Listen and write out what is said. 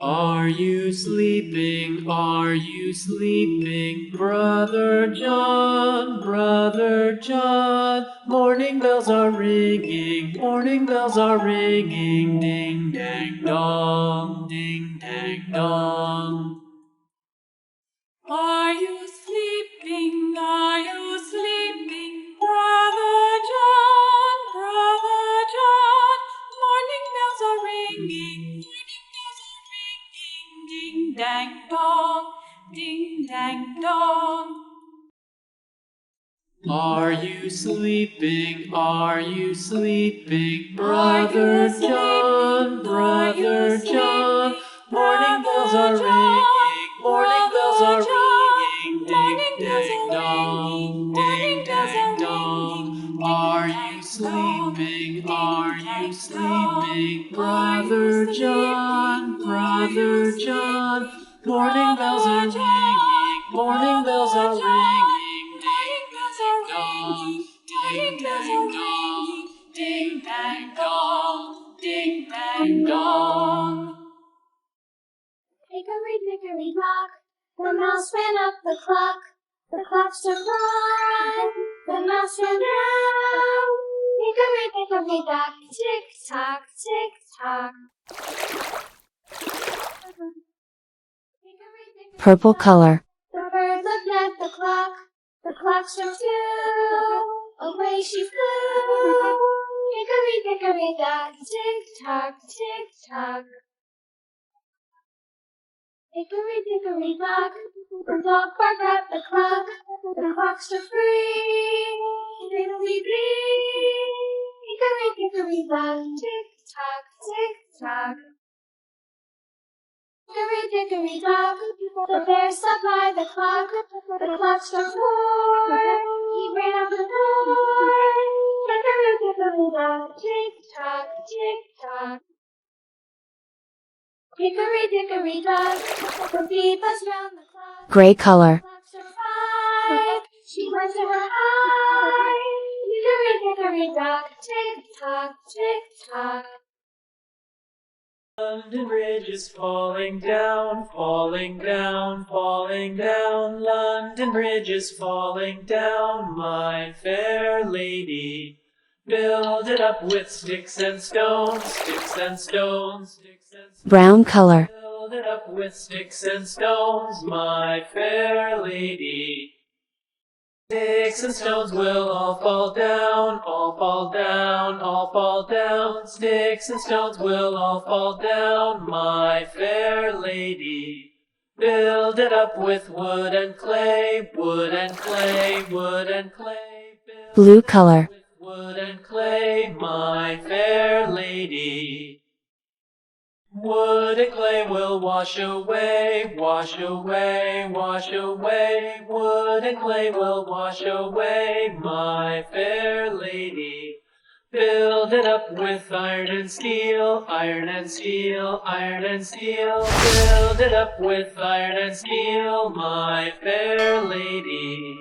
Are you sleeping? Are you sleeping? Brother John, Brother John. Morning bells are ringing, morning bells are ringing. Ding, dang, dong, ding, dang, dong. Are you sleeping? Are you sleeping? Brother John, Brother John. Morning bells are ringing, morning bells are ringing. Ding dang dong, ding dang dong. Are you sleeping? Are you sleeping? Brother John, Brother John. Morning bells are ringing, morning bells are ringing. Ding dang dong, ding dang dong. Are you sleeping? Are you sleeping? Brother John, Brother John. Morning bells are ringing, morning bells are ringing. Ding dang dong, ding dang dong, ding dang dong. Hickory dickory dock, the mouse ran up the clock. The clock struck 1, the mouse ran round. Hickory dickory dock, tick tock, tick tock. Purple color. The bird looked at the clock struck 2, away she flew. Hickory dickory dock, tick tock, tick tock. Hickory dickory dock, the dog barked at the clock struck 3, diddly-dee. Hickory dickory dock, tick tock, tick tock. Hickory dickory dock, the bear sat by the clock struck 4, he ran out the door. Hickory dickory dock, tick tock, tick tock. Hickory dickory dock, the bee buzzed round the clock. Gray color. The clock struck 5, she went to her hive. Hickory dickory dock, tick tock, tick tock. London Bridge is falling down, falling down, falling down. London Bridge is falling down, my fair lady. Build it up with sticks and stones, sticks and stones, sticks and stones. Brown color. Build it up with sticks and stones, my fair lady. Sticks and stones will all fall down, all fall down, all fall down. Sticks and stones will all fall down, my fair lady. Build it up with wood and clay, wood and clay, wood and clay. Blue color. With wood and clay, my fair lady. Wood and clay will wash away, wash away, wash away. Wood and clay will wash away, my fair lady. Build it up with iron and steel, iron and steel, iron and steel. Build it up with iron and steel, my fair lady.